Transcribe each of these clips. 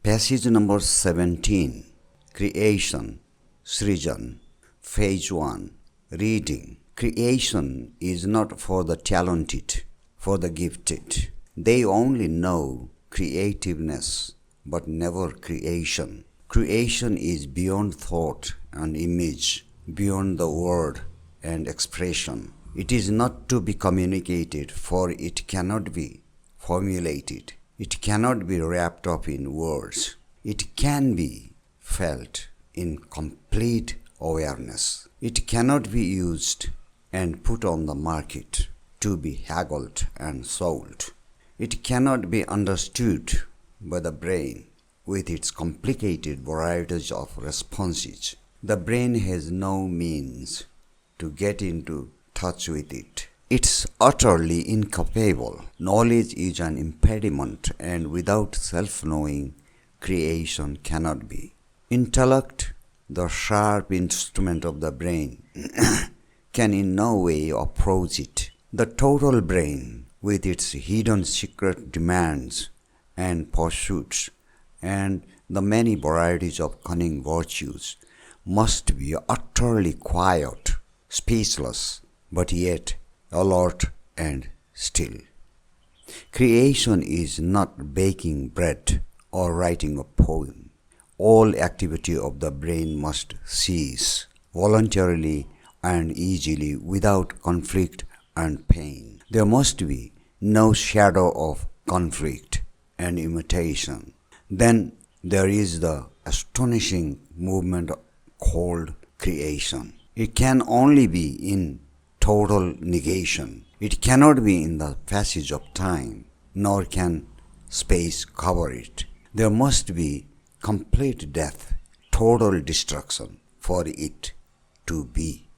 Passage number 17, Creation, Srijan, Phase 1, Reading. Creation is not for the talented, for the gifted. They only know creativeness, but never creation. Creation is beyond thought and image, beyond the word and expression. It is not to be communicated, for it cannot be formulated. It cannot be wrapped up in words. It can be felt in complete awareness. It cannot be used and put on the market to be haggled and sold. It cannot be understood by the brain with its complicated varieties of responses. The brain has no means to get into touch with it. It's utterly incapable. Knowledge is an impediment, and without self-knowing, creation cannot be. Intellect, the sharp instrument of the brain, can in no way approach it. The total brain, with its hidden secret demands and pursuits, and the many varieties of cunning virtues, must be utterly quiet, speechless, but yet alert and still. Creation is not baking bread or writing a poem. All activity of the brain must cease voluntarily and easily without conflict and pain. There must be no shadow of conflict and imitation. Then there is the astonishing movement called creation. It can only be in total negation. It cannot be in the passage of time, nor can space cover it. There must be complete death, total destruction for it to be.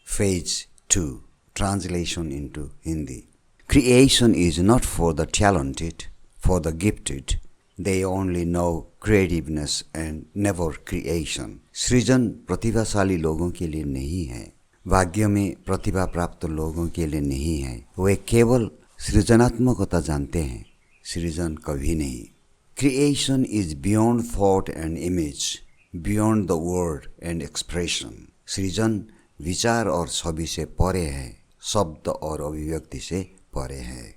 Phase 2, translation into Hindi. Creation is not for the talented, for the gifted. They only know creativeness and never creation. सृजन प्रतिभाशाली लोगों के लिए नहीं है, भाग्य में प्रतिभा प्राप्त लोगों के लिए नहीं है। वे केवल सृजनात्मकता जानते हैं, सृजन कभी नहीं। Creation is beyond thought and image, beyond the word and expression. सृजन विचार और छवि से परे है, शब्द और अभिव्यक्ति से परे है।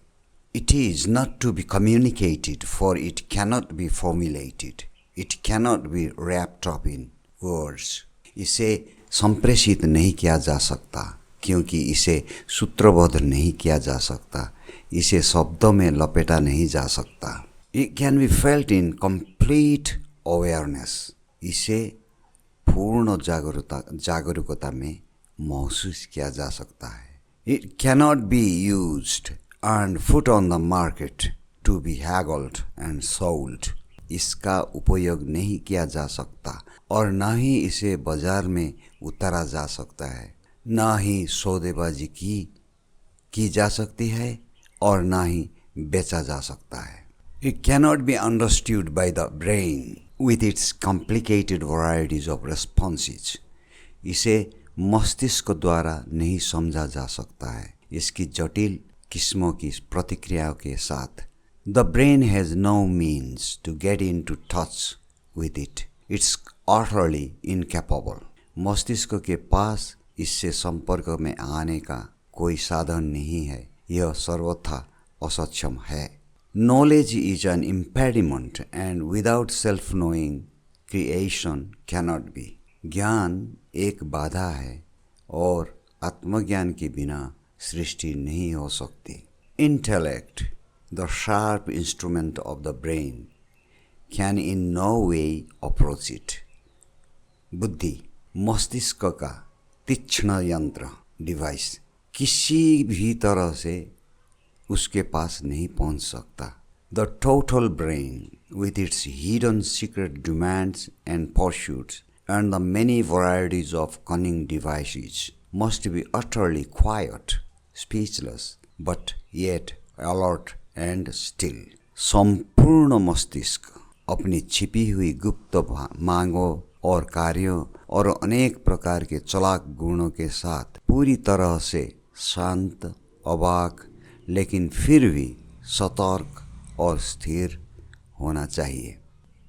It is not to be communicated, for it cannot be formulated. It cannot be wrapped up in words. इसे संप्रेषित नहीं किया जा सकता, क्योंकि इसे सूत्रबद्ध नहीं किया जा सकता। इसे शब्दों में लपेटा नहीं जा सकता। It can be felt in complete awareness. इसे पूर्ण जागरूकता में महसूस किया जा सकता है। It cannot be used and put on the market to be haggled and sold. इसका उपयोग नहीं किया जा सकता और ना ही इसे बाजार में उतारा जा सकता है, ना ही सौदेबाजी की जा सकती है और ना ही बेचा जा सकता है। It cannot be understood by the brain with its complicated varieties of responses. इसे मस्तिष्क द्वारा नहीं समझा जा सकता है, इसकी जटिल किस्मों की प्रतिक्रियाओं के साथ। The brain has no means to get into touch with it. It's utterly incapable. मस्तिष्क के पास इससे संपर्क में आने का कोई साधन नहीं है, यह सर्वथा असक्षम है। Knowledge is an impediment, and without self-knowing, creation cannot be. ज्ञान एक बाधा है और आत्मज्ञान के बिना सृष्टि नहीं हो सकती। Intellect, the sharp instrument of the brain, can in no way approach it. बुद्धि, मस्तिष्क का तीक्ष्ण यंत्र, डिवाइस, किसी भी तरह से उसके पास नहीं पहुंच सकता। The total brain, with its hidden secret demands and pursuits, and the many varieties of cunning devices, must be utterly quiet, speechless, but yet alert and still. संपूर्ण मस्तिष्क अपनी छिपी हुई गुप्त मांगों और कार्यों और अनेक प्रकार के चालाक गुणों के साथ पूरी तरह से शांत, अवाक, लेकिन फिर भी सतर्क और स्थिर होना चाहिए।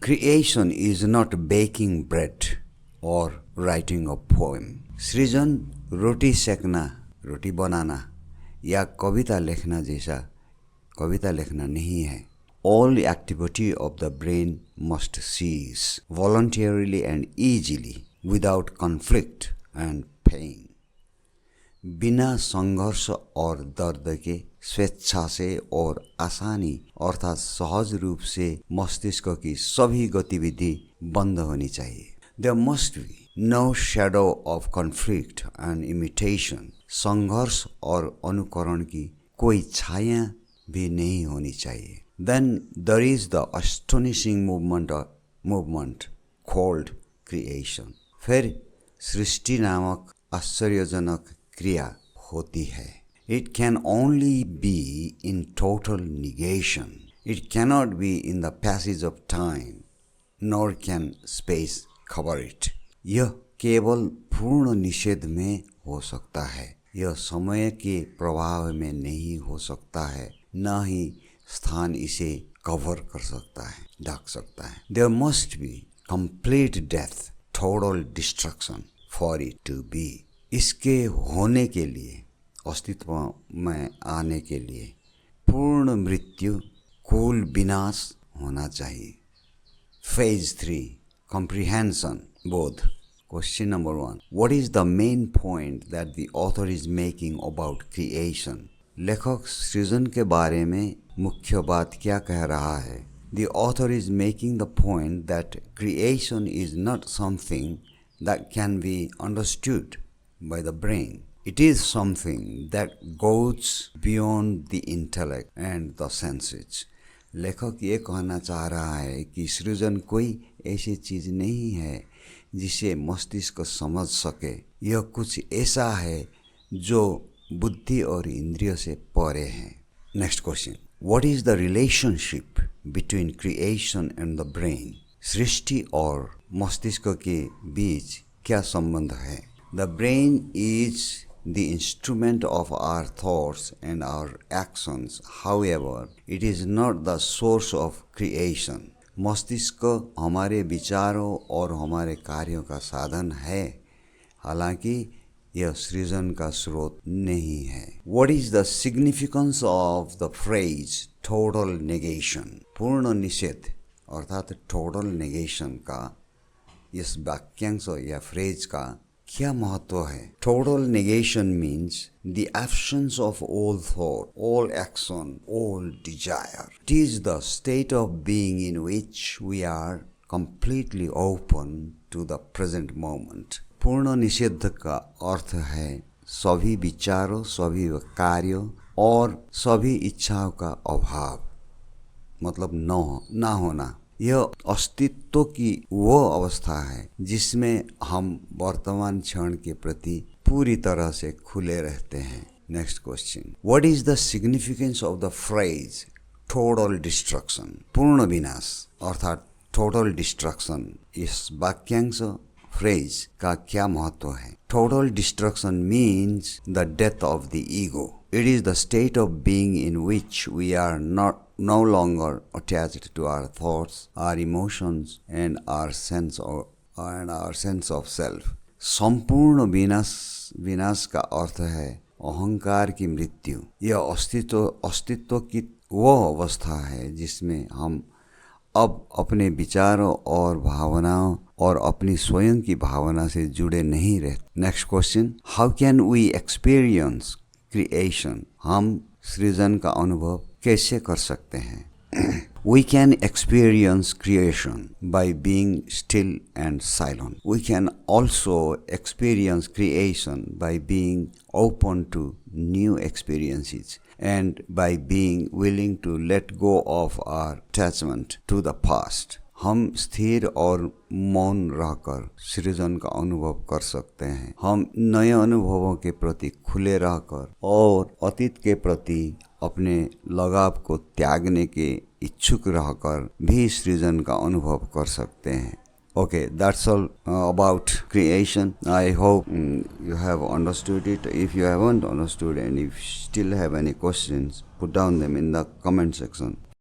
Creation is not baking bread or writing a poem. सृजन रोटी सेकना, रोटी बनाना या कविता लिखना जैसा कविता लिखना नहीं है. All activity of the brain must cease voluntarily and easily without conflict and pain. बिना संघर्ष और दर्द के स्वेच्छा से और आसानी अर्थात सहज रूप से मस्तिष्क की सभी गतिविधि बंद होनी चाहिए. There must be no shadow of conflict and imitation. संघर्ष और अनुकरण की कोई छाया भी नहीं होनी चाहिए. Then there is the astonishing movement called creation. फिर सृष्टि नामक आश्चर्यजनक क्रिया होती है. It can only be in total negation. It cannot be in the passage of time, nor can space cover it. यह केवल पूर्ण निषेध में हो सकता है. यह समय के प्रभाव में नहीं हो सकता है, न ही स्थान इसे कवर कर सकता है, ढक सकता है. There must be complete death, total destruction for it to be. इसके होने के लिए, अस्तित्व में आने के लिए पूर्ण मृत्यु, कुल विनाश होना चाहिए. Phase 3 Comprehension बोध. Question number 1. What is the main point that the author is making about creation? लेखक सृजन के बारे में मुख्य बात क्या कह रहा है? The author is making the point that creation is not something that can be understood by the brain. It is something that goes beyond the intellect and the senses. लेखक ये कहना चाह रहा है कि सृजन कोई ऐसी चीज़ नहीं है जिसे मस्तिष्क समझ सके. यह कुछ ऐसा है जो बुद्धि और इंद्रिय से परे है. Next question. What is the relationship between creation and the brain? सृष्टि और मस्तिष्क के बीच क्या संबंध है? The brain is the instrument of our thoughts and our actions. However, it is not the source of creation. मस्तिष्क हमारे विचारों और हमारे कार्यों का साधन है, हालांकि यह सृजन का स्रोत नहीं है. What is the significance of the phrase total negation? पूर्ण निषेध अर्थात total negation का इस वाक्यांश या फ्रेज का क्या महत्व है? Total negation means the absence of all thought, all action, all desire. It is the state of being in which we are completely open to the present moment. पूर्ण निषेध का अर्थ है सभी विचारों, सभी कार्यों और सभी इच्छाओं का अभाव, मतलब ना होना. यह अस्तित्व की वो अवस्था है जिसमें हम वर्तमान क्षण के प्रति पूरी तरह से खुले रहते हैं. Next question. What is the significance of the phrase total destruction? पूर्ण विनाश अर्थात टोटल डिस्ट्रक्शन, इस वाक्यांश फ्रेज का क्या महत्व है? Total destruction means the death of the ego. It is the state of being in which we are no longer attached to our thoughts, our emotions, and our sense of self. संपूर्ण विनाश का अर्थ है अहंकार की मृत्यु. यह अस्तित्व की वो अवस्था है जिसमें हम अब अपने विचारों और भावनाओं और अपनी स्वयं की भावना से जुड़े नहीं रहते. Next question. How can we experience creation? हम सृजन का अनुभव कैसे कर सकते हैं? We can experience creation by being still and silent. We can also experience creation by being open to new experiences and by being willing to let go of our attachment to the past. हम स्थिर और मौन रहकर सृजन का अनुभव कर सकते हैं. हम नए अनुभवों के प्रति खुले रहकर और अतीत के प्रति अपने लगाव को त्यागने के इच्छुक रहकर भी सृजन का अनुभव कर सकते हैं. Okay, that's all about creation. I hope you have understood it. If you haven't understood and if you still have any questions, put down them in the comment section.